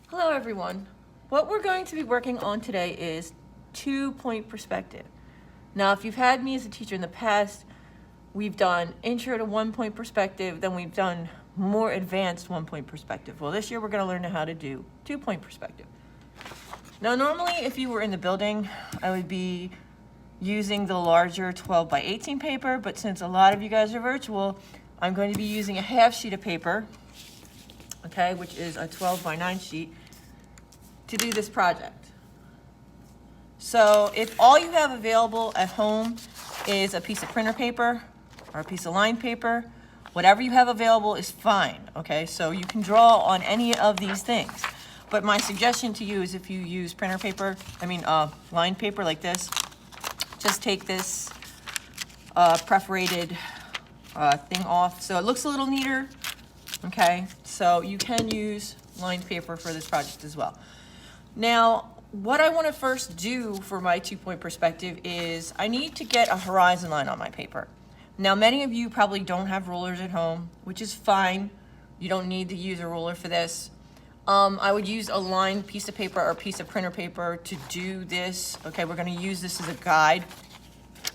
Hello everyone. What we're going to be working on today is 2-point perspective. Now, if you've had me as a teacher in the past, we've done intro to 1-point perspective, then we've done more advanced 1-point perspective. Well, this year we're going to learn how to do 2-point perspective. Now, normally if you were in the building, I would be using the larger 12 by 18 paper, but since a lot of you guys are virtual, I'm going to be using a half sheet of paper, okay, which is a 12 by 9 sheet, to do this project. So if all you have available at home is a piece of printer paper or a piece of lined paper, whatever you have available is fine, okay? So you can draw on any of these things. But my suggestion to you is if you use printer paper, lined paper like this, just take this perforated thing off so it looks a little neater, okay? So you can use lined paper for this project as well. Now, what I want to first do for my 2-point perspective is I need to get a horizon line on my paper. Now, many of you probably don't have rulers at home, which is fine. You don't need to use a ruler for this. I would use a lined piece of paper or a piece of printer paper to do this. Okay, we're going to use this as a guide.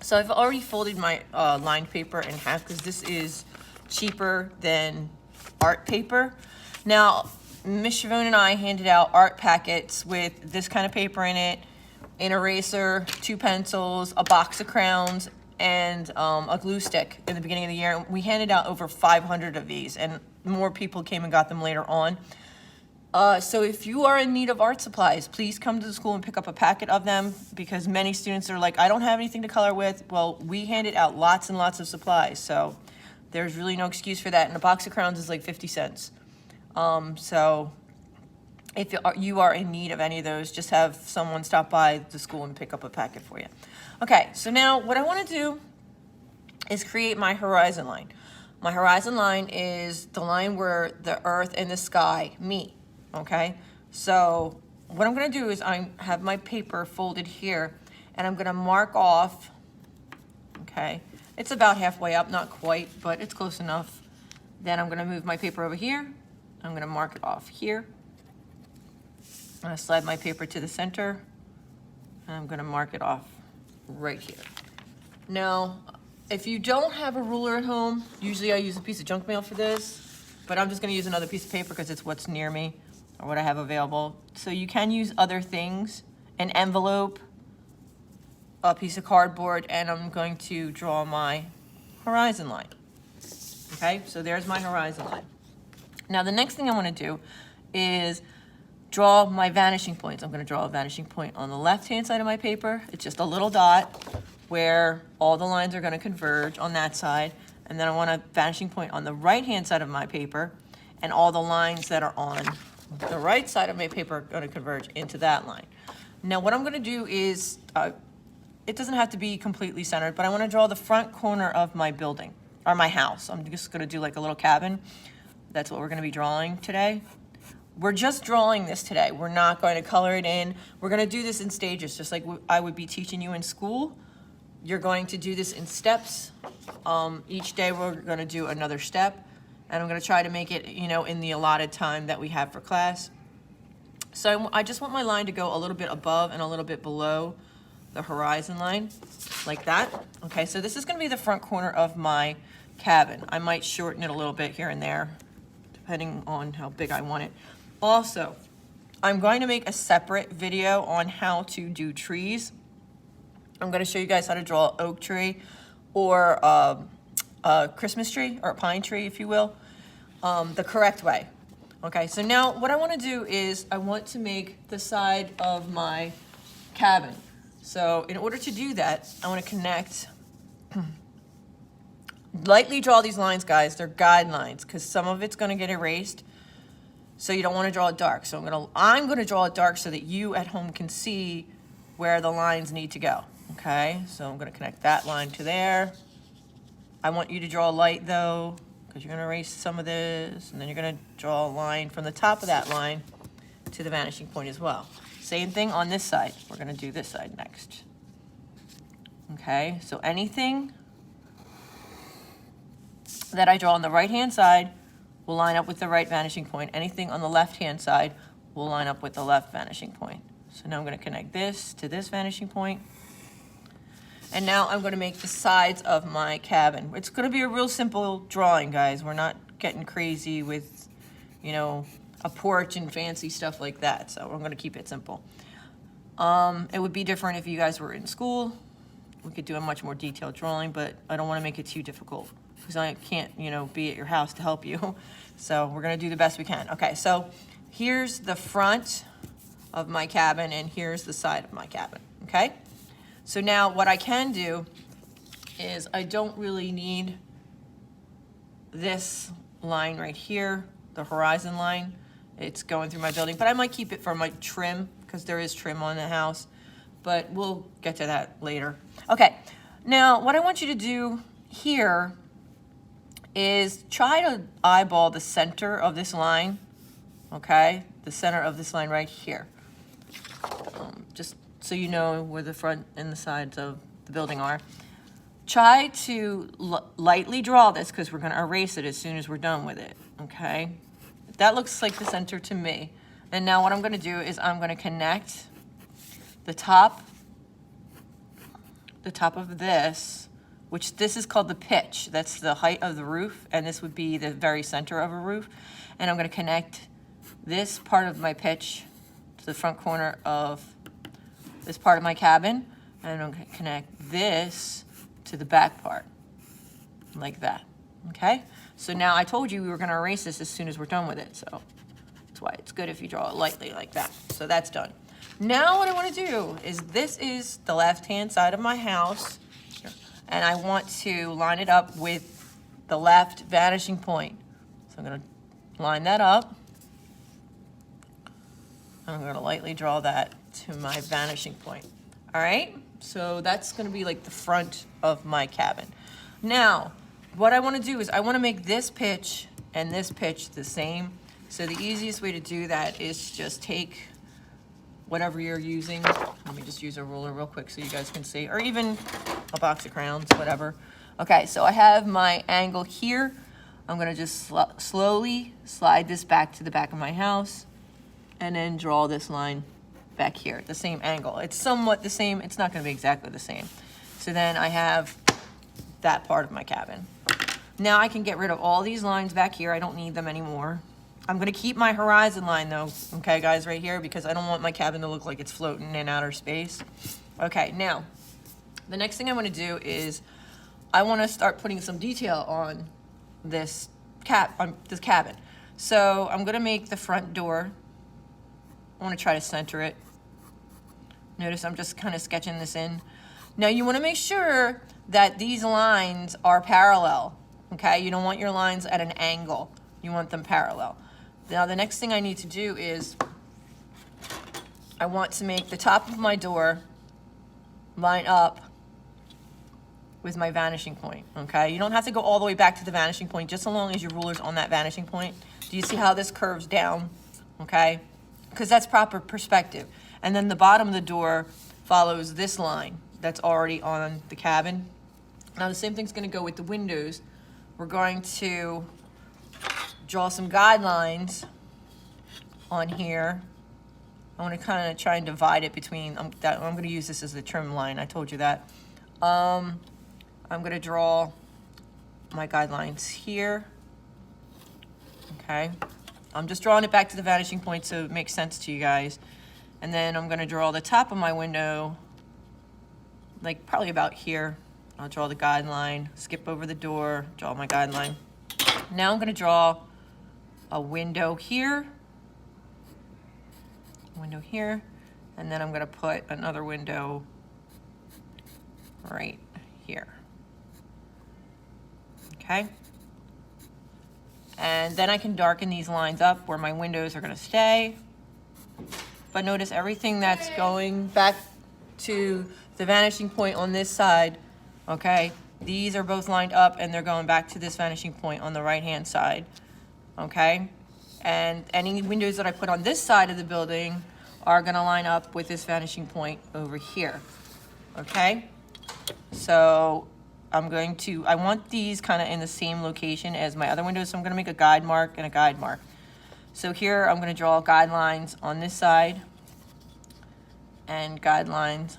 So I've already folded my lined paper in half because this is cheaper than art paper. Now, Ms. Chavone and I handed out art packets with this kind of paper in it, an eraser, 2 pencils, a box of crowns, and a glue stick in the beginning of the year. We handed out over 500 of these, and more people came and got them later on. So if you are in need of art supplies, please come to the school and pick up a packet of them, because many students are like, I don't have anything to color with. Well, we handed out lots and lots of supplies, so there's really no excuse for that. And a box of crowns is like 50 cents. So if you are in need of any of those, just have someone stop by the school and pick up a packet for you. Okay, so now what I want to do is create my horizon line. My horizon line is the line where the earth and the sky meet, okay? So what I'm going to do is I have my paper folded here, and I'm going to mark off, okay? It's about halfway up, not quite, but it's close enough. Then I'm going to move my paper over here. I'm going to mark it off here. I'm going to slide my paper to the center, and I'm going to mark it off right here. Now, if you don't have a ruler at home, usually I use a piece of junk mail for this, but I'm just going to use another piece of paper because it's what's near me or what I have available. So you can use other things, an envelope, a piece of cardboard, and I'm going to draw my horizon line. Okay, so there's my horizon line. Now, the next thing I want to do is draw my vanishing points. I'm going to draw a vanishing point on the left-hand side of my paper. It's just a little dot where all the lines are going to converge on that side. And then I want a vanishing point on the right-hand side of my paper, and all the lines that are on the right side of my paper are going to converge into that line. Now, what I'm going to do is, it doesn't have to be completely centered, but I want to draw the front corner of my building, or my house. I'm just going to do like a little cabin. That's what we're going to be drawing today. We're just drawing this today. We're not going to color it in. We're going to do this in stages, just like I would be teaching you in school. You're going to do this in steps. Each day we're going to do another step, and I'm going to try to make it, in the allotted time that we have for class. So I just want my line to go a little bit above and a little bit below the horizon line, like that. Okay, so this is going to be the front corner of my cabin. I might shorten it a little bit here and there, depending on how big I want it. Also, I'm going to make a separate video on how to do trees. I'm going to show you guys how to draw an oak tree or a Christmas tree or a pine tree, if you will, the correct way. Okay, so now what I want to do is I want to make the side of my cabin. So in order to do that, I want to connect, lightly draw these lines, guys. They're guidelines because some of it's going to get erased. So you don't want to draw it dark. So I'm going to draw it dark so that you at home can see where the lines need to go. Okay, so I'm going to connect that line to there. I want you to draw light though, because you're going to erase some of this, and then you're going to draw a line from the top of that line to the vanishing point as well. Same thing on this side. We're going to do this side next. Okay, so anything that I draw on the right-hand side will line up with the right vanishing point. Anything on the left-hand side will line up with the left vanishing point. So now I'm going to connect this to this vanishing point. And now I'm going to make the sides of my cabin. It's going to be a real simple drawing, guys. We're not getting crazy with, you know, a porch and fancy stuff like that. So I'm going to keep it simple. It would be different if you guys were in school. We could do a much more detailed drawing, but I don't want to make it too difficult because I can't, you know, be at your house to help you. So we're going to do the best we can. Okay, so here's the front of my cabin and here's the side of my cabin, okay? So now what I can do is I don't really need this line right here, the horizon line. It's going through my building, but I might keep it for my trim because there is trim on the house, but we'll get to that later. Okay, now what I want you to do here is try to eyeball the center of this line, okay? The center of this line right here. Just so you know where the front and the sides of the building are. Try to lightly draw this because we're going to erase it as soon as we're done with it, okay? That looks like the center to me. And now what I'm going to do is I'm going to connect the top of this, which this is called the pitch. That's the height of the roof, and this would be the very center of a roof. And I'm going to connect this part of my pitch to the front corner of this part of my cabin, and I'm going to connect this to the back part, like that, okay? So now I told you we were going to erase this as soon as we're done with it, so that's why it's good if you draw it lightly like that. So that's done. Now what I want to do is this is the left-hand side of my house, and I want to line it up with the left vanishing point. So I'm going to line that up. I'm going to lightly draw that to my vanishing point. All right, so that's going to be like the front of my cabin. Now, what I want to do is I want to make this pitch and this pitch the same. So the easiest way to do that is just take whatever you're using. Let me just use a ruler real quick so you guys can see, or even a box of crayons, whatever. Okay, so I have my angle here. I'm going to just slowly slide this back to the back of my house and then draw this line back here at the same angle. It's somewhat the same. It's not going to be exactly the same. So then I have that part of my cabin. Now I can get rid of all these lines back here. I don't need them anymore. I'm going to keep my horizon line though, okay guys, right here, because I don't want my cabin to look like it's floating in outer space. Okay, now the next thing I want to do is I want to start putting some detail on this cabin. So I'm going to make the front door. I want to try to center it. Notice I'm just kind of sketching this in. Now you want to make sure that these lines are parallel, okay? You don't want your lines at an angle. You want them parallel. Now the next thing I need to do is I want to make the top of my door line up with my vanishing point, okay? You don't have to go all the way back to the vanishing point, just so long as your ruler's on that vanishing point. Do you see how this curves down, okay? Because that's proper perspective. And then the bottom of the door follows this line that's already on the cabin. Now the same thing's going to go with the windows. We're going to draw some guidelines on here. I want to kind of try and divide it between, I'm going to use this as the trim line. I told you that. I'm going to draw my guidelines here. Okay. I'm just drawing it back to the vanishing point so it makes sense to you guys. And then I'm going to draw the top of my window, like probably about here. I'll draw the guideline, skip over the door, draw my guideline. Now I'm going to draw a window here, and then I'm going to put another window right here. Okay? And then I can darken these lines up where my windows are going to stay. But notice everything that's going back to the vanishing point on this side, okay? These are both lined up and they're going back to this vanishing point on the right-hand side, okay? And any windows that I put on this side of the building are going to line up with this vanishing point over here, okay? So I want these kind of in the same location as my other windows, so I'm going to make a guide mark and a guide mark. So here I'm gonna draw guidelines on this side and guidelines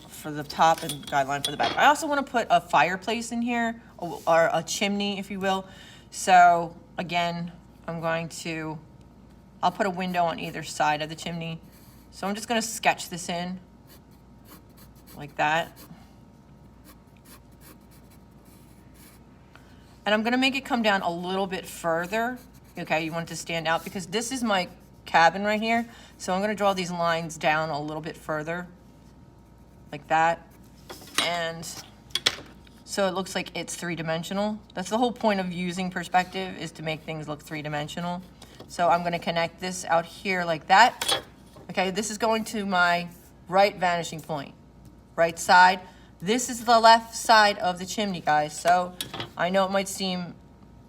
for the top and guideline for the back. I also wanna put a fireplace in here, or a chimney, if you will. So again, I'll put a window on either side of the chimney. So I'm just gonna sketch this in like that. And I'm gonna make it come down a little bit further. Okay, you want it to stand out because this is my cabin right here. So I'm gonna draw these lines down a little bit further, like that. And so it looks like it's three-dimensional. That's the whole point of using perspective, is to make things look three-dimensional. So I'm gonna connect this out here like that. Okay, this is going to my right vanishing point, right side. This is the left side of the chimney, guys. So I know it might seem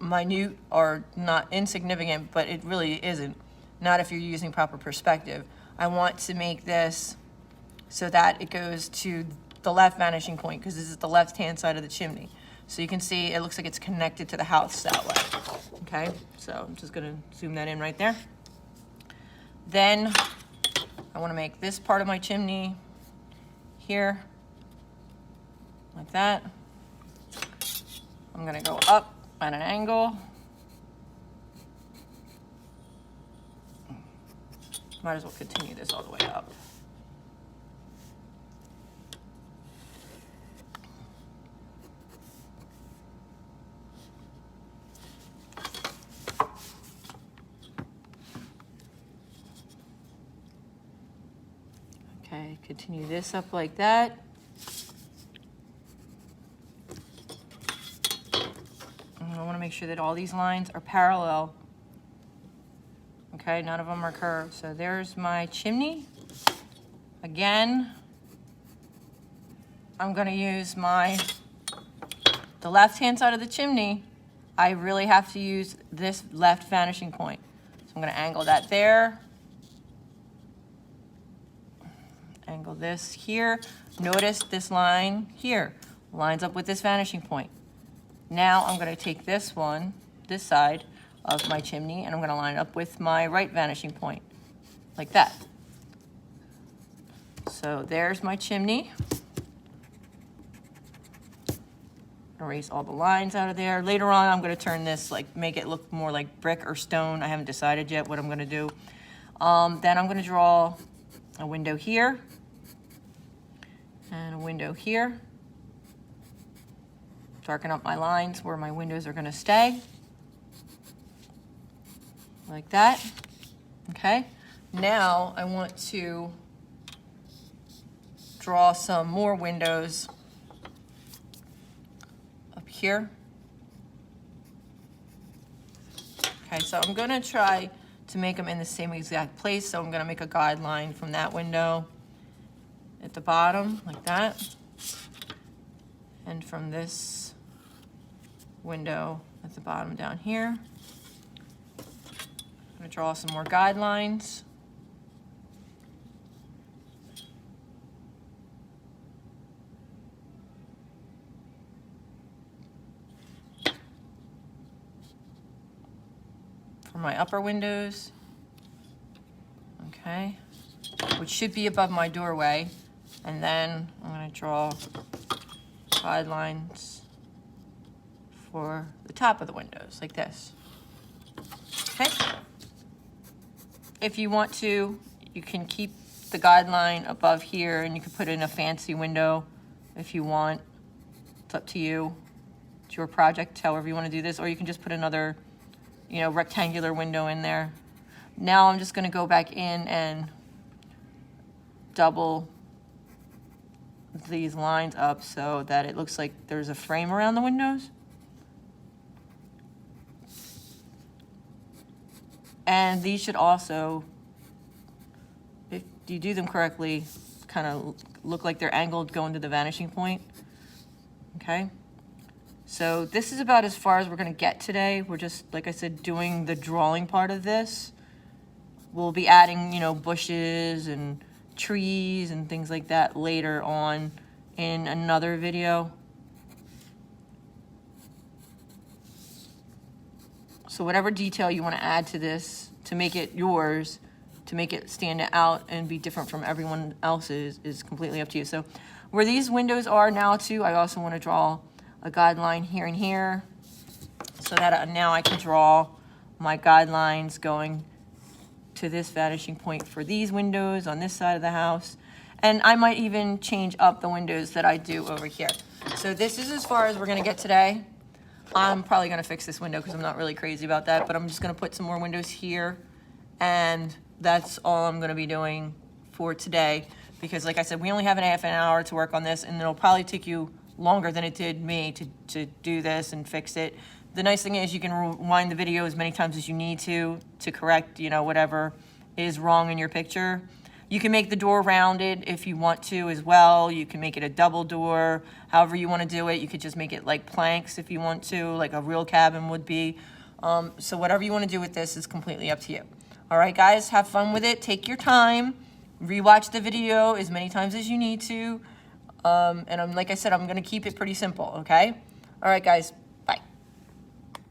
minute or not insignificant, but it really isn't. Not if you're using proper perspective. I want to make this so that it goes to the left vanishing point, because this is the left-hand side of the chimney. So you can see it looks like it's connected to the house that way. Okay, so I'm just gonna zoom that in right there. Then I wanna make this part of my chimney here, like that. I'm gonna go up at an angle. Might as well continue this all the way up. Okay, continue this up like that. I want to make sure that all these lines are parallel. Okay, none of them are curved. So there's my chimney. Again, I'm going to use the left-hand side of the chimney. I really have to use this left vanishing point. So I'm going to angle that there. Angle this here. Notice this line here lines up with this vanishing point. Now I'm going to take this side of my chimney, and I'm going to line it up with my right vanishing point, like that. So there's my chimney. Erase all the lines out of there. Later on, I'm going to turn this, make it look more like brick or stone. I haven't decided yet what I'm going to do. Then I'm going to draw a window here and a window here. Darken up my lines where my windows are going to stay, like that. Okay, now I want to draw some more windows up here. Okay, so I'm going to try to make them in the same exact place. So I'm going to make a guideline from that window at the bottom, like that, and from this window at the bottom down here. I'm going to draw some more guidelines. For my upper windows, okay, which should be above my doorway. And then I'm going to draw guidelines for the top of the windows, like this. Okay. If you want to, you can keep the guideline above here, and you can put in a fancy window if you want. It's up to you. It's your project, however you want to do this, or you can just put another, rectangular window in there. Now I'm just going to go back in and double these lines up so that it looks like there's a frame around the windows. And these should also, if you do them correctly, kind of look like they're angled going to the vanishing point. Okay. So this is about as far as we're going to get today. We're just, like I said, doing the drawing part of this. We'll be adding, bushes and trees and things like that later on in another video. So whatever detail you want to add to this to make it yours, to make it stand out and be different from everyone else's, is completely up to you. So where these windows are now too, I also want to draw a guideline here and here, so that now I can draw my guidelines going to this vanishing point for these windows on this side of the house. And I might even change up the windows that I do over here. So this is as far as we're gonna get today. I'm probably gonna fix this window because I'm not really crazy about that, but I'm just gonna put some more windows here, and that's all I'm gonna be doing for today, because like I said, we only have a half an hour to work on this, and it'll probably take you longer than it did me to do this and fix it. The nice thing is you can rewind the video as many times as you need to correct, whatever is wrong in your picture. You can make the door rounded if you want to as well. You can make it a double door, however you want to do it. You could just make it like planks if you want to, like a real cabin would be. So whatever you want to do with this is completely up to you. All right, guys, have fun with it. Take your time. Rewatch the video as many times as you need to. And like I said, I'm going to keep it pretty simple, okay? All right, guys.